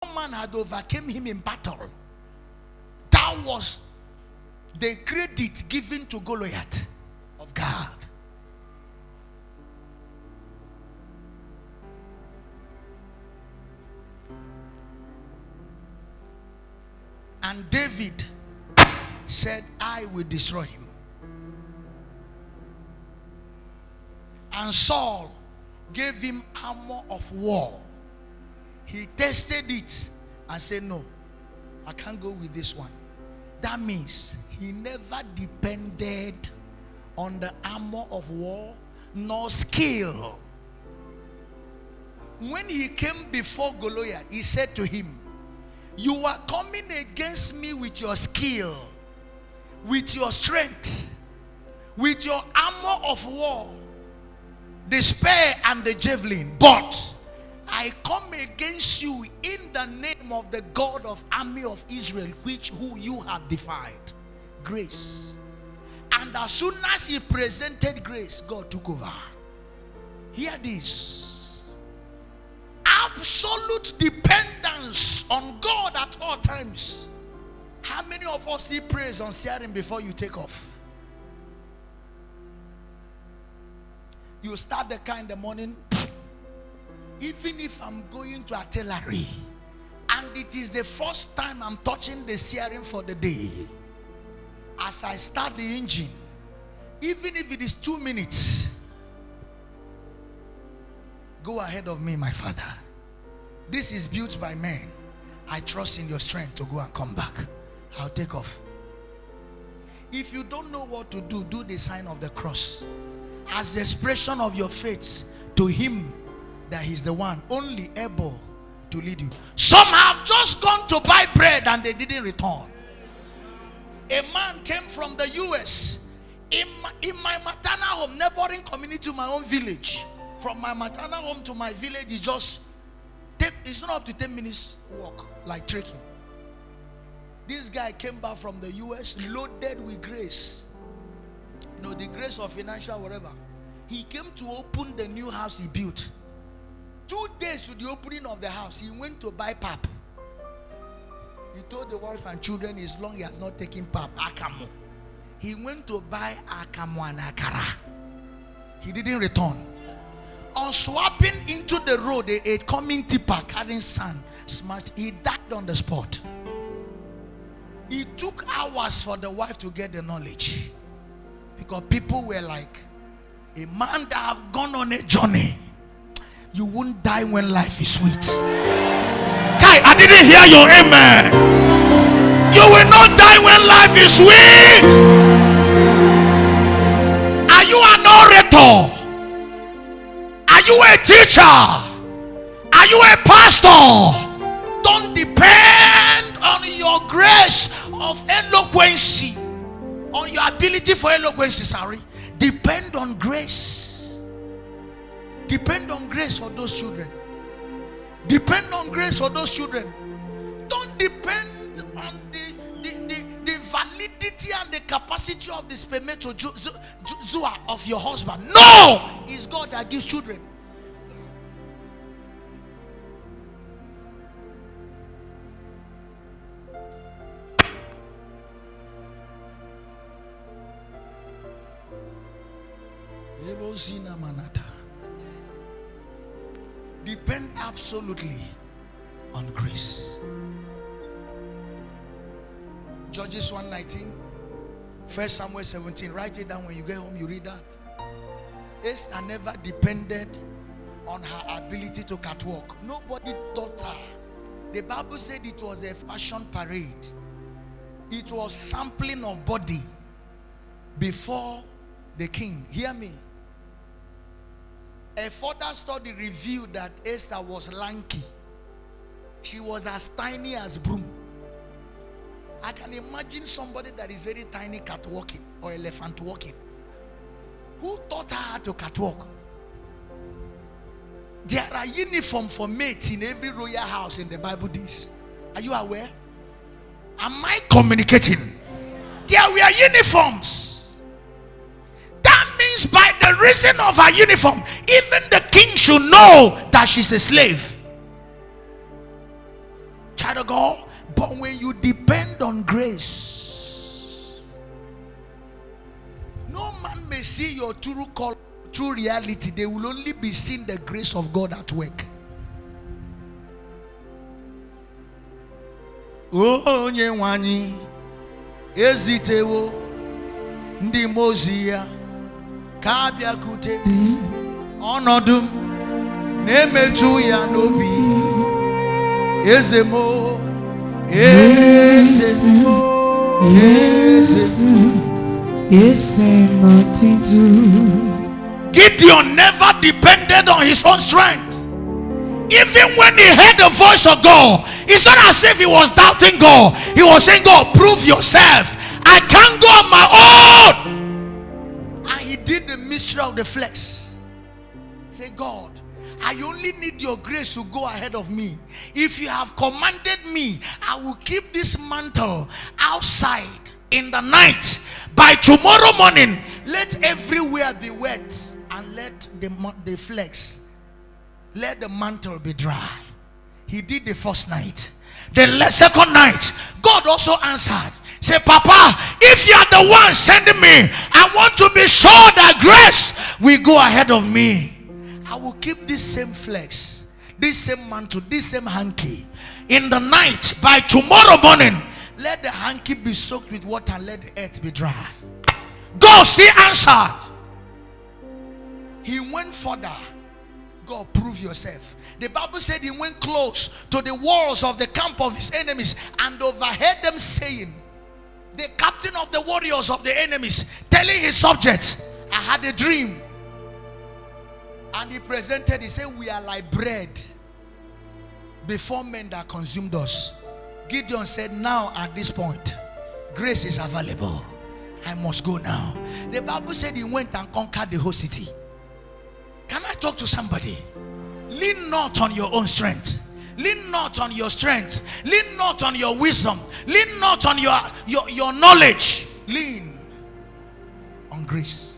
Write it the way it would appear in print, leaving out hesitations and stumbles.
no man had overcome him in battle. That was the credit given to Goliath of God. And David said, I will destroy him. And Saul gave him armor of war. He tested it and said, no, I can't go with this one. That means he never depended on the armor of war nor skill. When he came before Goliath, he said to him, you are coming against me with your skill, with your strength, with your armor of war, the spear and the javelin. But I come against you in the name of the God of army of Israel, who you have defied. Grace. And as soon as he presented grace, God took over. Hear this. Absolute dependence on God at all times. How many of us see praise on steering before you take off? You start the car in the morning. Even if I'm going to artillery and it is the first time I'm touching the steering for the day, as I start the engine, even if it is 2 minutes, go ahead of me, my Father. This is built by men. I trust in your strength to go and come back. I'll take off. If you don't know what to do, do the sign of the cross as the expression of your faith to him that he's the one only able to lead you. Some have just gone to buy bread and they didn't return. A man came from the US in my maternal home, neighboring community to my own village. From my maternal home to my village is just it's not up to 10 minutes walk, like trekking. This guy came back from the US loaded with grace. You know, the grace of financial whatever. He came to open the new house he built. 2 days to the opening of the house, he went to buy pap. He told the wife and children, as long as he has not taken pap, akamu. He went to buy akamu and akara. He didn't return. On swapping into the road, a coming tipper carrying sand smashed. He died on the spot. It took hours for the wife to get the knowledge, because people were like, a man that have gone on a journey, you won't die when life is sweet. Kai, I didn't hear your amen. You will not die when life is sweet. Are you an orator? Are you a teacher? Are you a pastor? Don't depend on your grace of eloquency, on your ability for eloquency, sorry. Depend on grace. Depend on grace for those children. Depend on grace for those children. Don't depend on the validity and the capacity of the spermatozoa of your husband. No! It's God that gives children. Depend absolutely on grace. Judges 1:19, 1 Samuel 17. Write it down when you get home, you read that. Esther never depended on her ability to catwalk. Nobody taught her. The Bible said it was a fashion parade. It was sampling of body before the king. Hear me. A further study revealed that Esther was lanky. She was as tiny as broom. I can imagine somebody that is very tiny catwalking or elephant walking. Who taught her how to catwalk? There are uniforms for mates in every royal house in the Bible days. Are you aware? Am I communicating? There were uniforms. That means by the reason of her uniform, even the king should know that she's a slave. child of God. But when you depend on grace, no man may see your true reality. They will only be seeing the grace of God at work. Oh, nyewani ezitewo ndi mozia kabia kute onodum nemetu ya nobi ezemo nothing to. Gideon never depended on his own strength. Even when he heard the voice of God, it's not as if he was doubting God. He was saying, God, prove yourself. I can't go on my own. And he did the mystery of the flex. Say, God, I only need your grace to go ahead of me. If you have commanded me, I will keep this mantle outside in the night. By tomorrow morning, let everywhere be wet, and let the flex, let the mantle be dry. He did the first night. The second night, God also answered. Say, Papa, if you are the one sending me, I want to be sure that grace will go ahead of me. I will keep this same flex, this same mantle, this same hanky in the night. By tomorrow morning, let the hanky be soaked with water and let the earth be dry. God still answered. He went further. God, prove yourself. The Bible said he went close to the walls of the camp of his enemies and overheard them saying, the captain of the warriors of the enemies telling his subjects, I had a dream. And he presented, he said, we are like bread before men that consumed us. Gideon said, now at this point, grace is available. I must go now. The Bible said he went and conquered the whole city. Can I talk to somebody? Lean not on your own strength. Lean not on your strength. Lean not on your wisdom. Lean not on your knowledge. Lean on grace.